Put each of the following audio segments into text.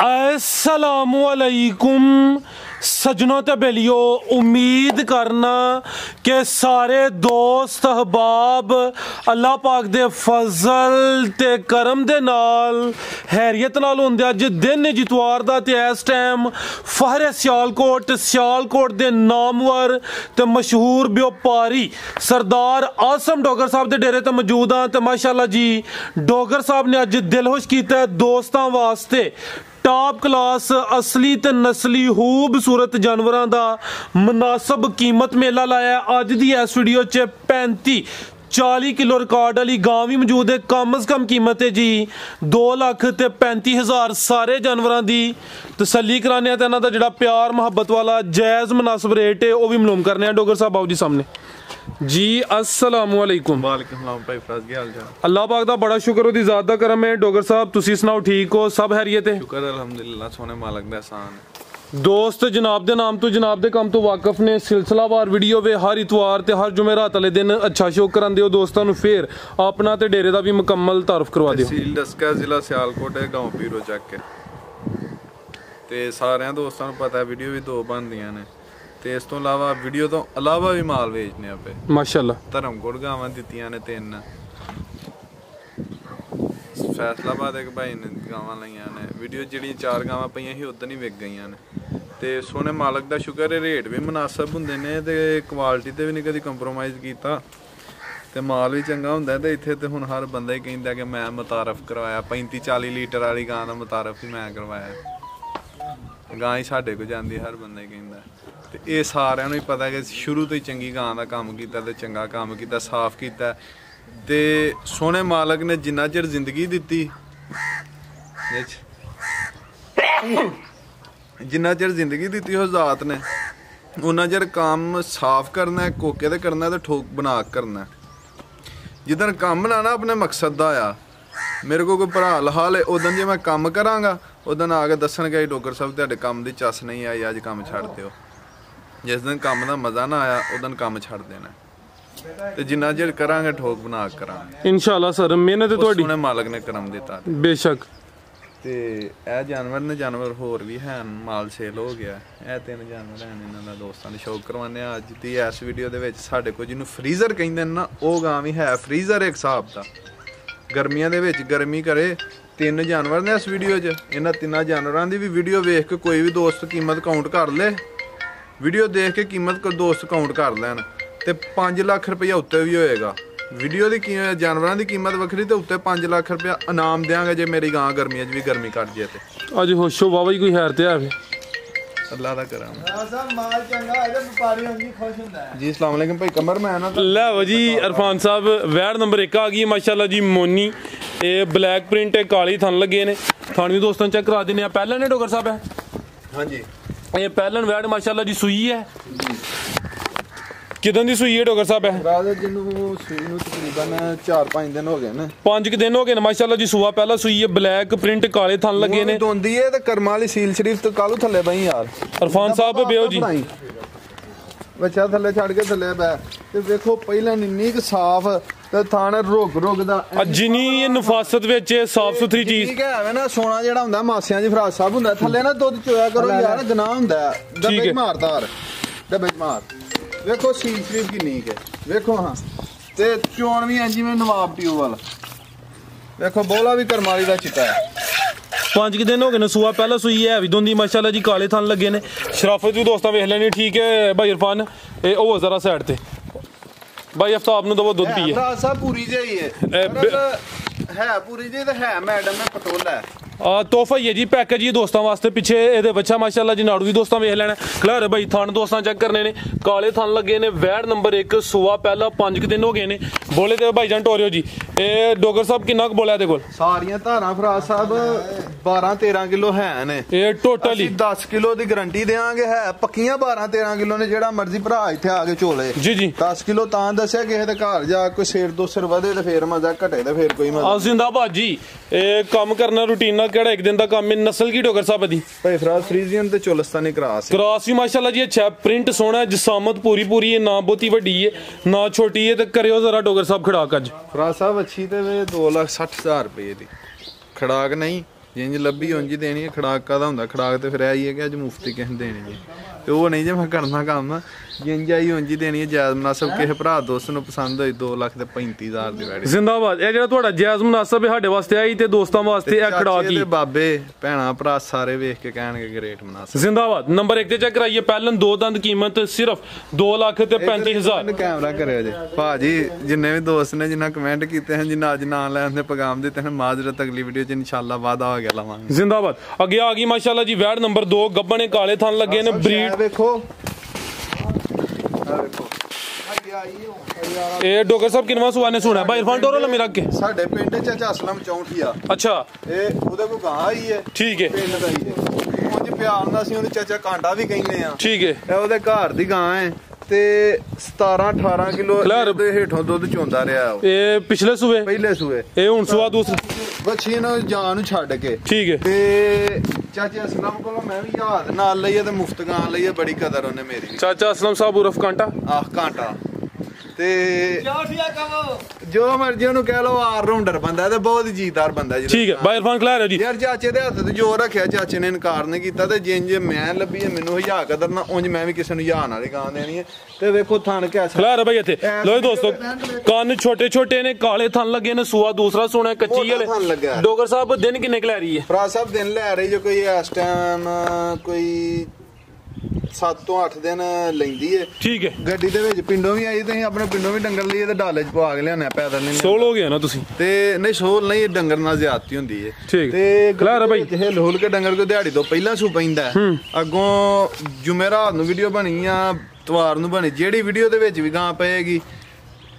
अस्सलामुअलैकुम सजनों ते बेलियो, उम्मीद करना कि सारे दोस्त अहबाब अल्लाह पाक दे फजल ते करम दे नाल हैरियत नाल होंदे। अज दिन जितवार दा ते इस टाइम फहरे सियालकोट दे नामवर ते मशहूर व्यापारी सरदार आसम डोगर साहब दे डेरे ते मौजूद हाँ। ते माशाअल्लाह जी डोगर साहब ने अज दिलखुश कीता दोस्तां वास्ते टॉप क्लास असली ते नस्ली खूबसूरत जानवरों का मुनासब कीमत मेला लाया। अज दी इस वीडियो च 35-40 किलो रिकॉर्ड वाली गां भी मौजूद है। कम अज कम कीमत है जी 2,35,000। सारे जानवरों की तसल्ली कराने ते इन्हां दा जिहड़ा प्यार मुहब्बत वाला जायज़ मुनासब रेट है वह भी मालूम करने। डोगर साहब बाबू जी सामने जी अस्सलामुअलैकुम। वालेकुम सलाम भाई फराज, क्या हाल चाल? अल्लाह पाक दा बड़ा शुक्र ओदी ज़ात दा करम है। डोगर साहब तुसी सुनाओ, ठीक हो? सब हैरियत है? शुक्र अल्हम्दुलिल्लाह, सोने मालक दा एहसान है। दोस्त जनाब दे नाम तो जनाब दे काम तो वाकफ ने सिलसिलावार वीडियो वे हर इतवार ते हर जुमेरात वाले दिन अच्छा शो करांदे हो। दोस्तां नूं फिर अपना ते डेरे दा भी मुकम्मल तारुफ करवा दिओ। तहसील डस्का, जिला सियालकोट है, गांव पीरो चक के। ते सारे दोस्तां नूं पता है वीडियो भी 2 बनदियां ने ते इस तो इलावा वीडियो तो इलावा भी माल बेचने पे माशाअल्लाह। धर्मकोट गावां दित्तियां ने 3, फैसलाबाद एक भाई ने गावां लईयां ने। वीडियो जिहड़ी 4 गावां पईयां ही उधर ही विक गईयां ने। ते सोने मालक दा शुक्र है, रेट भी मुनासब हुंदे ने ते क्वालिटी ते भी नहीं कदी कंप्रोमाइज़ कीता ते माल भी चंगा हुंदा है। ते इत्थे ते हुण हर बंदा ही कहिंदा कि मैं मुतारफ करवाया 35-40 लीटर वाली गां दा मुतारफ ही मैं करवाया। गां ही साडे को जांदी, हर बंदा ही कहिंदा। ते ये सारिआं नूं ही पता कि शुरू तो ही चंगी गां दा काम कीता ते चंगा काम कीता, साफ कीता। ते सोने मालक ने जिन्ना चिर जिंदगी दित्ती, जिन्ना चिर जिंदगी दित्ती उस जात ने, उन्ना चिर काम साफ करना है, कोके ते करना ते ठोक बना करना है। जिदन काम बनाना अपने मकसद दा आ, मेरे को कोई भरा लहाल है उदन जे मैं काम करांगा उदन आके दसणगे डोगर साहब तुहाडे काम दी चस नहीं आई, अज काम छड्ड दिओ। जिस दिन काम का मज़ा ना आया उदन काम छड्ड देना ते जिन्ना चिर करांगे ठोक बना करांगे इंशाअल्लाह। सर मेहनत तुहाडी सोने मालक ने करम दिता बेशक। ते ए जानवर ने, जानवर होर भी हैं, माल सेल हो गया। ए 3 जानवर हैं, इन्हां दा दोस्तां ने शौक करवाने। अज दी इस वीडियो दे विच साडे कोल जिन्नू फ्रीज़र कहिंदे ने ना, ओह गां भी है फ्रीज़र एक हिसाब दा। गर्मियां दे विच गर्मी करे 3 जानवर ने इस वीडियो च। इन्हां 3 जानवरां दी भी वीडियो वेख के कोई भी दोस्त कीमत काउंट कर ले, वीडियो देख के कीमत को दोस्त काउंट कर लैन ते 5 लाख रुपया उत्ते भी होएगा। वीडियो की जानवरों की कीमत वक्री तो उत्ते 5 लाख रुपया इनाम देंगे जे मेरी गां गर्मियों भी गर्मी कट जाए तो। अज होशो बाबा जी कोई हैर ते है अल्लाह दा करम जी। अस्सलाम वालेकुम भाई कमर मैं ना लै जी इरफान साहब वैड़ नंबर 1 आ गई माशाल्लाह जी। मोनी ये ब्लैक प्रिंट है, काली थन लगे ने। थान भी दोस्तों चेक करा देने। पहलन है डोगर साहब है? हाँ जी, ये पहलन वैड़ माशाल्लाह जी सुई है। किदन दी सुई है डोगर साहब है? तकरीबन 4-5 दिन हो गए ने। 5 दिन हो गए ने माशाल्लाह जी। सुआ पहला सुई है, ब्लैक प्रिंट काले थन लगे ने। दोंदी है ते कर्मा वाली सील शरीफ तो कालू थल्ले बई यार। इरफान साहब बेओ जी बच्चा थल्ले छड़ के थल्ले बै ते देखो पहला इन्नी साफ ते थान रुक दा जिनी नफासत विच साफ सुथरी चीज ठीक है ना। सोना जेड़ा हुंदा मासियां दी फराज साहब हुंदा थल्ले ना दुध चोया करो यार, गनाह हुंदा डब्बे मारदार डब्बे मार। वेखो सील शरीफ किन्नी है, वेखो हाँ ते चोण भी है जिवें नवाब ट्यूबल। वेखो बोला भी करमाली दा चिट्टा है। 5 दिन हो गए ने। सुआ पहला सुई है भी दोंदी माशाल्लाह जी। काले थन लगे ने। शराफत भी दोस्तों वेख लेनी ठीक है भाई इरफान। ओ जरा साइड ते भाई आफ्ताब नु दवो दुध पिए। सब पूरी जेही है पूरी जेही ते है मैडम ने पटोला है। तोहफा ही है जी, पैकेज ही दोस्तों वास्ते। पिछे ये बच्चा माशाल्लाह जी नाड़ू भी दोस्तों वेख लेना। खलार भाई थान दोस्तों चेक करने ने। काले थान लगे ने। वैड़ नंबर 1 सुआ पहला 5 दिन हो गए ने। बोले तो भाई जान टोरियो जी ये डोगर साहब किन्ना बोलिया तेरे कोल? सारियां धारां फराज साहब 12-13 किलो है ने। ये टोटली 10 किलो की गारंटी देंगे है पक्कियां। 12-13 किलो ने जेड़ा मर्जी भरा इत्थे आके चोले जी जी। 10 किलो तां दस्सिया किसे दे घर जा कोई सेर 2 सिर वधे ते फिर मजा, घटे ते फिर कोई मजा। जिंदाबाद जी। काम करना रूटीन केड़ा एक दिन का काम है। नस्ल की डोगर साहब दी? भाई फराज फ्रीजियन ते चोलस्तानी क्रॉस भी माशाल्लाह जी अच्छा। प्रिंट सोना है, जिसामत पूरी है, ना बहुती वड्डी है ना छोटी है। ते करियो जरा डोगर साहब खड़ाक अज। फराज साहब अच्छी ते 2,60,000 रुपये दी खड़ाक नहीं ਜਿੰਜ ਲੱਭੀ ਉਂਝ ਹੀ ਦੇਣੀ ਹੈ। ਖੜਾਕ ਕਾਹਦਾ ਹੁੰਦਾ, ਖੜਾਕ ਤੇ ਫਿਰ ਆਈ ਹੈ ਕਿ ਅੱਜ ਮੁਫਤੀ ਕਿਸੇ ਨੂੰ ਦੇਣੀ ਜੀ, ਤੇ ਉਹ ਨਹੀਂ ਜੇ ਮੈਂ ਕਰਨਾ ਕੰਮ, ਜਿੰਜ ਆਈ ਉਂਝ ਹੀ ਦੇਣੀ ਹੈ। ਜਾਇਜ਼ ਮੁਨਾਸਬ ਕਿਸੇ ਭਰਾ ਦੋਸਤ ਨੂੰ ਪਸੰਦ ਹੋਈ 2,35,000 ਦੀ ਵੈਡੀ। ਜ਼ਿੰਦਾਬਾਦ। ਇਹ ਜਿਹੜਾ ਤੁਹਾਡਾ ਜਾਇਜ਼ ਮੁਨਾਸਬ ਹੈ ਸਾਡੇ ਵਾਸਤੇ ਆਈ ਤੇ ਦੋਸਤਾਂ ਵਾਸਤੇ ਇਹ ਖੜਾ ਕੀ ਬਾਬੇ ਭੈਣਾ ਭਰਾ ਸਾਰੇ ਵੇਖ ਕੇ ਕਹਿਣਗੇ ਗ੍ਰੇਟ ਮੁਨਾਸਬ। ਜ਼ਿੰਦਾਬਾਦ। ਨੰਬਰ 1 ਤੇ ਚੈੱਕ ਕਰਾਈਏ। ਪਹਿਲਨ 2 ਦੰਦ ਕੀਮਤ ਸਿਰਫ 2,35,000। ਕੈਮਰਾ ਕਰਿਓ ਜੀ ਭਾਜੀ, ਜਿੰਨੇ ਵੀ ਦੋਸਤ ਨੇ ਜਿਨ੍ਹਾਂ ਕਮੈਂਟ ਕੀਤੇ ਹਨ, ਜਿਨ੍ਹਾਂ ਅੱਜ ਨਾਂ ਲੈਣ ਦੇ ਪੈਗਾਮ ਦਿੱਤੇ ਹਨ, ਮਾਜ਼ਰਤ ਅਗਲੀ ਵੀਡੀਓ 'ਚ ਇਨਸ਼ਾਅੱਲਾ ਵਾਦਾ ਹੋ ਗਿਆ ਲਾਵਾਂਗੇ। ਜ਼ਿੰਦਾਬਾਦ। ਅੱਗੇ ਆ ਗਈ ਮਾਸ਼ਾਅੱਲਾ ਜੀ ਵੈੜ ਨੰਬਰ 2। ਗੱਬਣੇ ਕਾਲੇ ਥਣ ਲੱਗੇ ਨੇ, ਬਰੀਡ ਵੇਖੋ। ਇਹ ਡੋਗਰ ਸਾਹਿਬ ਕਿੰਨਵਾਂ ਸੂਆ ਨੇ ਸੁਣਾ ਭਾਈ ਇਰਫਾਨ ਟੋਰੋ ਲੰਮੀ ਰੱਖ ਕੇ? ਸਾਡੇ ਪਿੰਡ ਚ ਚਾਚਾ ਅਸਲਮ 64 ਆ। ਅੱਛਾ, ਇਹ ਉਹਦੇ ਕੋਲ ਗਾਂ ਆਈ ਹੈ। ਠੀਕ ਹੈ। ਪਿੰਡ ਦਾ ਹੀ ਹੈ, ਉਂਝ ਪਿਆਰ ਨਾਲ ਅਸੀਂ ਉਹਨੂੰ ਚਾਚਾ ਕਾਂਡਾ ਵੀ ਕਹਿੰਦੇ ਆ। ਠੀਕ ਹੈ। ਇਹ ਉਹਦੇ ਘਰ ਦੀ ਗਾਂ ਹੈ ਤੇ 17-18 ਕਿਲੋ ਦੇ ਹੇਠੋਂ ਦੁੱਧ ਚੋਂਦਾ ਰਿਹਾ ਉਹ। ਇਹ ਪਿਛਲੇ ਸੂਏ? ਪਹਿਲੇ ਸੂਏ। ਇਹ ਹੁਣ ਸੂਆ ਦੂਸਰਾ? ਬੱਚੀ ਨੂੰ ਜਾਨ ਨੂੰ ਛੱਡ ਕੇ। ਠੀਕ ਹੈ। ਤੇ ਚਾਚਾ ਅਸਲਮ ਕੋਲੋਂ ਮੈਂ ਵੀ ਯਾਦ ਨਾਲ ਲਈ ਤੇ ਮੁਫਤ ਗਾਂ ਲਈ ਹੈ, ਬੜੀ ਕਦਰ ਉਹਨੇ ਮੇਰੀ। ਚਾਚਾ ਅਸਲਮ ਸਾਹਿਬ ਉਰਫ ਕਾਂਟਾ। ਆਹ ਕਾਂਟਾ। ਤੇ ਜੋ ਮਰਜੀ ਉਹਨੂੰ ਕਹਿ ਲਓ, ਆਲ ਰਾਉਂਡਰ ਬੰਦਾ ਤੇ ਬਹੁਤ ਜੀਦਾਰ ਬੰਦਾ ਜੀ। ਠੀਕ ਹੈ ਭਾਈ ਇਰਫਾਨ ਖਿਲਾ ਰਿਹਾ ਜੀ। ਯਾਰ ਚਾਚੇ ਦੇ ਹੱਥ ਤੇ ਜੋਰ ਰੱਖਿਆ, ਚਾਚੇ ਨੇ ਇਨਕਾਰ ਨਹੀਂ ਕੀਤਾ। ਤੇ ਜਿੰਜ ਮੈਂ ਲੱਭੀ ਹੈ ਮੈਨੂੰ ਹਯਾ ਕਦਰ ਨਾ, ਉਂਝ ਮੈਂ ਵੀ ਕਿਸੇ ਨੂੰ ਹਯਾ ਨਾਲ ਹੀ ਗਾਂ ਦੇਣੀ ਹੈ। ਤੇ ਵੇਖੋ ਥਣ ਕੈਸਾ ਖਿਲਾ ਰਿਹਾ ਭਾਈ ਇੱਥੇ। ਲੋ ਦੋਸਤੋ, ਕੰਨ ਛੋਟੇ ਛੋਟੇ ਨੇ, ਕਾਲੇ ਥਣ ਲੱਗੇ ਨੇ, ਸੂਆ ਦੂਸਰਾ ਸੋਣਾ, ਕੱਚੀ ਵਾਲੇ। ਡੋਗਰ ਸਾਹਿਬ ਦਿਨ ਕਿੰਨੇ ਲੈ ਰਹੀ ਹੈ? ਭਰਾ ਸਾਹਿਬ ਦਿਨ ਲੈ ਰਹੀ ਜੋ ਕੋਈ ਇਸ ਟਾਈਮ ਕੋਈ 7 ਤੋਂ 8 ਦਿਨ ਲੈਂਦੀ ਹੈ। ਠੀਕ ਹੈ। ਗੱਡੀ ਦੇ ਵਿੱਚ ਪਿੰਡੋਂ ਵੀ ਆਈ, ਤੇ ਆਪਣੇ ਪਿੰਡੋਂ ਵੀ ਡੰਗਰ ਲਈ ਤੇ ਡਾਲੇ 'ਚ ਪਵਾ ਕੇ ਲਿਆਣਾ, ਪੈਦਲ ਨਹੀਂ। ਸੋਲ ਹੋ ਗਿਆ ਨਾ ਤੁਸੀਂ? ਤੇ ਨਹੀਂ ਸੋਲ ਨਹੀਂ, ਡੰਗਰ ਨਾਲ ਜ਼ਿਆਦਤੀ ਹੁੰਦੀ ਹੈ। ਤੇ ਖਿਲਾ ਰਿਹਾ ਭਾਈ ਹਿਲ ਹੁਲ ਕੇ ਡੰਗਰ ਕੋ ਦਿਹਾੜੀ ਤੋਂ ਪਹਿਲਾਂ ਸੂ ਪੈਂਦਾ। ਅੱਗੋਂ ਜੁਮੇਰਾਤ ਨੂੰ ਵੀਡੀਓ ਬਣੀ ਆ, ਤਵਾਰ ਨੂੰ ਬਣੀ, ਜਿਹੜੀ ਵੀਡੀਓ ਦੇ ਵਿੱਚ ਵੀ ਗਾਂ ਪਏਗੀ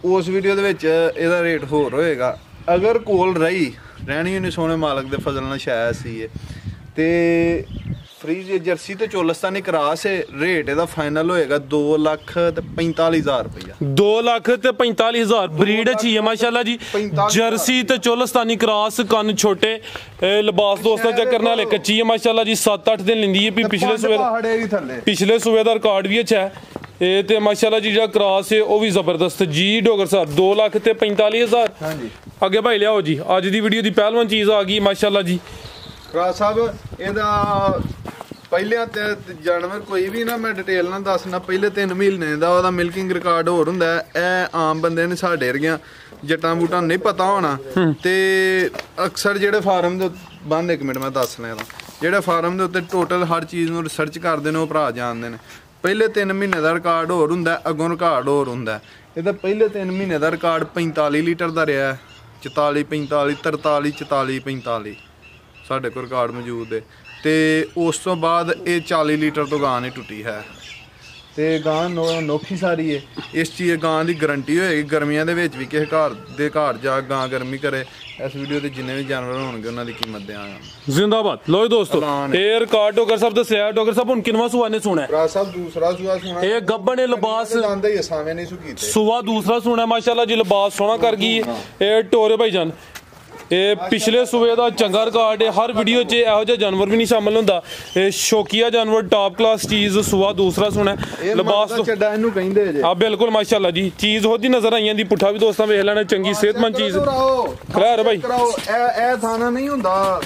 ਉਸ ਵੀਡੀਓ ਦੇ ਵਿੱਚ ਇਹਦਾ ਰੇਟ ਹੋਰ ਹੋਏਗਾ। ਅਗਰ ਕੋਲ ਰਹਿਣੀ ਉਹਨੇ ਸੋਹਣੇ ਮਾਲਕ ਦੇ ਫਜ਼ਲ ਨਾਲ ਸ਼ਾਇਦ ਸੀ। ਤੇ ਫਰੀਜ਼ ਜਰਸੀ ਤੇ ਚੋਲਸਤਾਨੀ ਕਰਾਸ ਹੈ, ਰੇਟ ਇਹਦਾ ਫਾਈਨਲ ਹੋਏਗਾ 2,45,000 ਰੁਪਇਆ। 2,45,000 ਬਰੀਡ ਅੱਛੀ ਹੈ ਮਾਸ਼ਾਅੱਲਾ ਜੀ। ਜਰਸੀ ਤੇ ਚੋਲਸਤਾਨੀ ਕਰਾਸ, ਕੰਨ ਛੋਟੇ, ਲਿਬਾਸ ਦੋਸਤਾਂ ਚੈੱਕ ਕਰਨ ਵਾਲੇ, ਕੱਚੀ ਹੈ ਮਾਸ਼ਾਅੱਲਾ ਜੀ। 7-8 ਦਿਨ ਲੈਂਦੀ ਹੈ। ਪਿਛਲੇ ਸੂਏ ਦਾ ਰਿਕਾਰਡ ਵੀ ਅੱਛਾ ਹੈ। ਇਹ ਤੇ ਮਾਸ਼ਾਅੱਲਾ ਜੀ ਜਿਹੜਾ ਕਰਾਸ ਹੈ ਉਹ ਵੀ ਜ਼ਬਰਦਸਤ ਜੀ। ਡੋਗਰ ਸਾਹਿਬ 2,45,000। ਹਾਂਜੀ। ਅੱਗੇ ਭਾਈ ਲਿਆਓ ਜੀ, ਅੱਜ ਦੀ ਵੀਡੀਓ ਦੀ ਪਹਿਲਵਾਨ ਚੀਜ਼ ਆ ਗਈ ਮਾਸ਼ਾਅੱਲਾ ਜੀ। ਕਰਾਸ ਸਾਹਿਬ ਇਹਦਾ ਪਹਿਲਿਆਂ ਤੇ ਜਾਨਵਰ ਕੋਈ ਵੀ ਨਾ ਮੈਂ ਡਿਟੇਲ ਨਾਲ ਦੱਸਣਾ, ਪਹਿਲੇ 3 ਮਹੀਨੇ ਦਾ ਉਹਦਾ ਮਿਲਕਿੰਗ ਰਿਕਾਰਡ ਹੋਰ ਹੁੰਦਾ। ਇਹ ਆਮ ਬੰਦੇ ਨੇ ਸਾਡੇ ਵਰਗਿਆਂ ਜੱਟਾਂ ਬੂਟਾਂ ਨਹੀਂ ਪਤਾ ਹੋਣਾ। ਤੇ ਅਕਸਰ ਜਿਹੜੇ ਫਾਰਮ ਦੇ ਬੰਦ, 1 ਮਿੰਟ ਮੈਂ ਦੱਸ ਲੈਣਾ, ਜਿਹੜੇ ਫਾਰਮ ਦੇ ਉੱਤੇ ਟੋਟਲ ਹਰ ਚੀਜ਼ ਨੂੰ ਰਿਸਰਚ ਕਰਦੇ ਨੇ ਉਹ ਭਰਾ ਜਾਣਦੇ ਨੇ। ਪਹਿਲੇ 3 ਮਹੀਨੇ ਦਾ ਰਿਕਾਰਡ ਹੋਰ ਹੁੰਦਾ, ਅੱਗੋਂ ਰਿਕਾਰਡ ਹੋਰ ਹੁੰਦਾ। ਇਹਦਾ ਪਹਿਲੇ 3 ਮਹੀਨੇ ਦਾ ਰਿਕਾਰਡ 45 ਲੀਟਰ ਦਾ ਰਿਹਾ, 44, 45, 43, 44, 45 ਸਾਡੇ ਕੋਲ ਰਿਕਾਰਡ ਮੌਜੂਦ ਹੈ। ਤੇ ਉਸ ਤੋਂ ਬਾਅਦ ਇਹ 40 ਲੀਟਰ ਤੋਂ ਗਾਂ ਨਹੀਂ ਟੁੱਟੀ ਹੈ। ਤੇ ਗਾਂ ਨੋਖੀ ਸਾਰੀ ਹੈ। ਇਸ ਚੀਜ਼ ਗਾਂ ਦੀ ਗਰੰਟੀ ਹੋਏਗੀ। ਗਰਮੀਆਂ ਦੇ ਵਿੱਚ ਵੀ ਕਿਸੇ ਘਰ ਜਾ ਗਾਂ ਗਰਮੀ ਕਰੇ। ਇਸ ਵੀਡੀਓ ਤੇ ਜਿੰਨੇ ਵੀ ਜਾਨਵਰ ਹੋਣਗੇ ਉਹਨਾਂ ਦੀ ਕੀਮਤ ਦਿਆਂਗਾ। ਜ਼ਿੰਦਾਬਾਦ। ਲੋ ਦੋਸਤੋ, ਇਹ ਰਿਕਾਰਡ ਡੋਗਰ ਸਾਹਿਬ ਦੱਸਿਆ। ਡੋਗਰ ਸਾਹਿਬ ਹੁਣ ਕਿੰਨਵਾਂ ਸੂਆ ਨੇ ਸੁਣਾ? ਭਰਾ ਸਾਹਿਬ ਦੂਸਰਾ ਸੂਆ ਸੁਣਾ। ਇਹ ਗੱਬਣੇ ਲਿਬਾਸ ਲਾਂਦਾ ਹੀ ਸਾਵੇਂ ਨਹੀਂ ਸੁਕੀਤੇ। ਸੂਆ ਦੂਸਰਾ ਸੁਣਾ ਮਾਸ਼ਾਅੱਲਾ ਜੀ। ਲਿਬਾਸ ਸੋਹਣਾ ਕਰ ਗਈ। ਇਹ ਟੋਰੇ ਭਾਈ ਜਾਨ, ਇਹ ਪਿਛਲੇ ਸੂਏ ਦਾ ਚੰਗਾ ਰਿਕਾਰਡ ਹੈ। ਹਰ ਵੀਡੀਓ 'ਚ ਇਹੋ ਜਿਹਾ ਜਾਨਵਰ ਵੀ ਨਹੀਂ ਸ਼ਾਮਲ ਹੁੰਦਾ। ਇਹ ਸ਼ੌਕੀਆ ਜਾਨਵਰ, ਟਾਪ ਕਲਾਸ ਚੀਜ਼, ਸੂਆ ਦੂਸਰਾ ਸੁਣਾ। ਲਿਬਾਸ ਚੱਡਾ ਇਹਨੂੰ ਕਹਿੰਦੇ ਜੇ। ਹਾਂ ਬਿਲਕੁਲ ਮਾਸ਼ਾਅੱਲਾ ਜੀ। ਚੀਜ਼ ਉਹਦੀ ਨਜ਼ਰ ਆਈਆਂ ਦੀ, ਪੁੱਠਾ ਵੀ ਦੋਸਤਾਂ ਵੇਖ ਲੈਣਾ, ਚੰਗੀ ਸਿਹਤਮੰਦ ਚੀਜ਼। ਖਿਲਾਰ ਭਾਈ ਇਹ ਥਾਣਾ ਨਹੀਂ ਹੁੰਦਾ।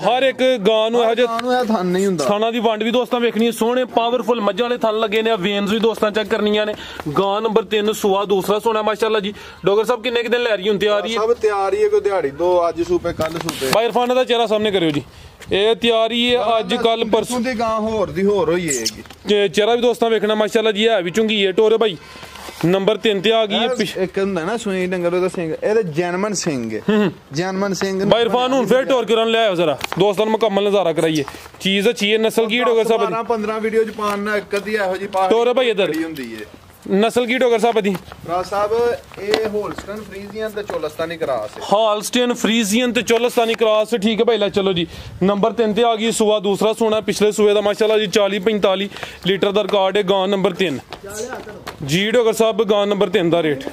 ਹਰ ਇੱਕ ਗਾਂ ਨੂੰ ਇਹੋ ਜਿਹਾ ਥਣ ਨਹੀਂ ਹੁੰਦਾ। ਥਾਣਾ ਦੀ ਵੰਡ ਵੀ ਦੋਸਤਾਂ ਵੇਖਣੀ ਹੈ। ਸੋਹਣੇ ਪਾਵਰਫੁਲ ਮੱਝਾਂ ਵਾਲੇ ਥਣ ਲੱਗੇ ਨੇ। ਵੇਨਸ ਵੀ ਦੋਸਤਾਂ ਚੈੱਕ ਕਰਨੀਆਂ ਨੇ। ਗਾਂ ਨੰਬਰ 3 ਸੂਆ ਦੂਸਰਾ ਸੋਹਣਾ ਮਾਸ਼ਾਅੱਲਾ ਜੀ। ਡੋਗਰ ਸਾਹਿਬ ਕਿੰਨੇ ਕਿ ਦਿਨ ਲੈ ਰਹੀ ਹੁਣ? ਤਿਆਰੀ ਹੈ? ਸਭ ਤਿਆਰੀ ਹੈ। ਕੋਈ ਦਿਹਾੜੀ 2 ਅੱਜ ਸੂਪੇ ਕੱਲ ਸੂਪੇ। ਭਾਈ ਇਰਫਾਨ ਦਾ ਚਿਹਰਾ ਸਾਹਮਣੇ ਕਰਿਓ ਜੀ। ਇਹ ਤਿਆਰੀ ਹੈ ਅੱਜ ਕੱਲ ਪਰਸੋਂ ਦੀ ਗਾਂ ਹੋਰ ਦੀ ਹੋਰ ਹੋਈ ਹੈਗੀ। ਚਿਹਰਾ ਵੀ ਦੋਸਤਾਂ ਵੇਖਣਾ ਮਾਸ਼ਾਅੱਲਾ ਜੀ। ਹੈ ਵੀ ਚੁੰਗੀ ਹੈ। ਟੋਰੇ ਭਾਈ ਨੰਬਰ 3 ਤੇ ਆ ਗਈ ਹੈ। ਇੱਕ ਹੁੰਦਾ ਨਾ ਸੂਈ ਡੰਗਰ ਉਹਦਾ ਸਿੰਘ, ਇਹਦਾ ਜੈਨਮਨ ਸਿੰਘ ਹੈ। ਜੈਨਮਨ ਸਿੰਘ ਭਾਈ ਇਰਫਾਨ ਹੁਣ ਫੇਰ ਟੋਰ ਕਰਨ ਲਿਆਓ ਜ਼ਰਾ, ਦੋਸਤਾਂ ਨੂੰ ਮੁਕੰਮਲ ਨਜ਼ਾਰਾ ਕਰਾਈਏ। ਚੀਜ਼ ਅੱਛੀ ਹੈ। ਨਸਲ ਕੀ ਡੋਗਰ ਸਾਹਿਬ? 15 ਵੀਡੀਓ ਚ ਪਾਣਾ ਇੱਕ ਅੱਧੀ ਇਹੋ ਜੀ ਪਾ। ਟੋਰੇ ਭਾਈ ਇਧਰ ਹੁੰਦੀ ਹੈ। ਨਸਲ ਕੀ ਡੋਗਰ ਸਾਹਿਬ ਦੀ? ਭਰਾ ਸਾਹਿਬ ਇਹ ਹੋਲਸਟਨ ਫਰੀਜ਼ੀਅਨ ਤੇ ਚੋਲਸਤਾਨੀ ਕਰਾਸ ਹੈ। ਹੋਲਸਟਨ ਫਰੀਜ਼ੀਅਨ ਤੇ ਚੋਲਸਤਾਨੀ ਕਰਾਸ। ਠੀਕ ਹੈ ਭਾਈ ਲੈ ਚਲੋ ਜੀ। ਨੰਬਰ 3 ਤੇ ਆ ਗਈ ਸੂਆ ਦੂਸਰਾ ਸੋਣਾ। ਪਿਛਲੇ ਸੂਏ ਦਾ ਮਾਸ਼ਾਅੱਲਾ ਜੀ 40-45 ਲੀਟਰ ਦਾ ਰਿਕਾਰਡ ਹੈ। ਗਾਂ ਨੰਬਰ 3। ਜੀ ਡੋਗਰ ਸਾਹਿਬ ਗਾਂ ਨੰਬਰ 3 ਦਾ ਰੇਟ।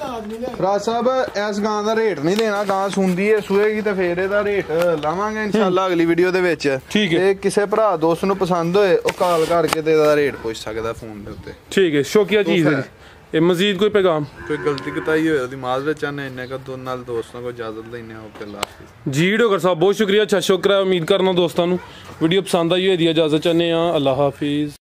ਰਾਜ ਸਾਹਿਬ ਇਸ ਗਾਂ ਦਾ ਰੇਟ ਨਹੀਂ ਦੇਣਾ, ਗਾਂ ਸੁਣਦੀ ਹੈ ਸੂਏਗੀ ਤੇ ਫੇਰ ਇਹਦਾ ਰੇਟ ਲਾਵਾਂਗੇ ਇਨਸ਼ਾਅੱਲਾ ਅਗਲੀ ਵੀਡੀਓ ਦੇ ਵਿੱਚ। ਠੀਕ ਹੈ, ਤੇ ਕਿਸੇ ਭਰਾ ਦੋਸਤ ਨੂੰ ਪਸੰਦ ਹੋਏ ਉਹ ਕਾਲ ਕਰਕੇ ਤੇ ਇਹਦਾ ਰੇਟ ਪੁੱਛ ਸਕਦਾ ਫੋਨ ਦੇ ਉੱਤੇ। ਠੀਕ ਹੈ, ਸ਼ੌਕੀਆ ਚੀਜ਼ ਹੈ। ਇਹ ਮਜ਼ੀਦ ਕੋਈ ਪੈਗਾਮ? ਕੋਈ ਗਲਤੀ ਕਤਾਈ ਹੋਏ ਉਹਦੀ ਮਾਜ਼ਰਤ ਚਾਹਨੇ, ਇੰਨੇ ਕਾ ਦੋ ਨਾਲ ਦੋਸਤਾਂ को इजाजत लेने ओके लास्ट। जी डोगर साहब बहुत शुक्रिया, अच्छा शुक्र है। उम्मीद करना दोस्तों ਨੂੰ ਵੀਡੀਓ ਪਸੰਦ ਆਈ ਹੋਈ ਦੀ ਇਜਾਜ਼ਤ ਚਾਹੁੰਦੇ ਆ। ਅੱਲਾਹ ਹਾਫਿਜ਼।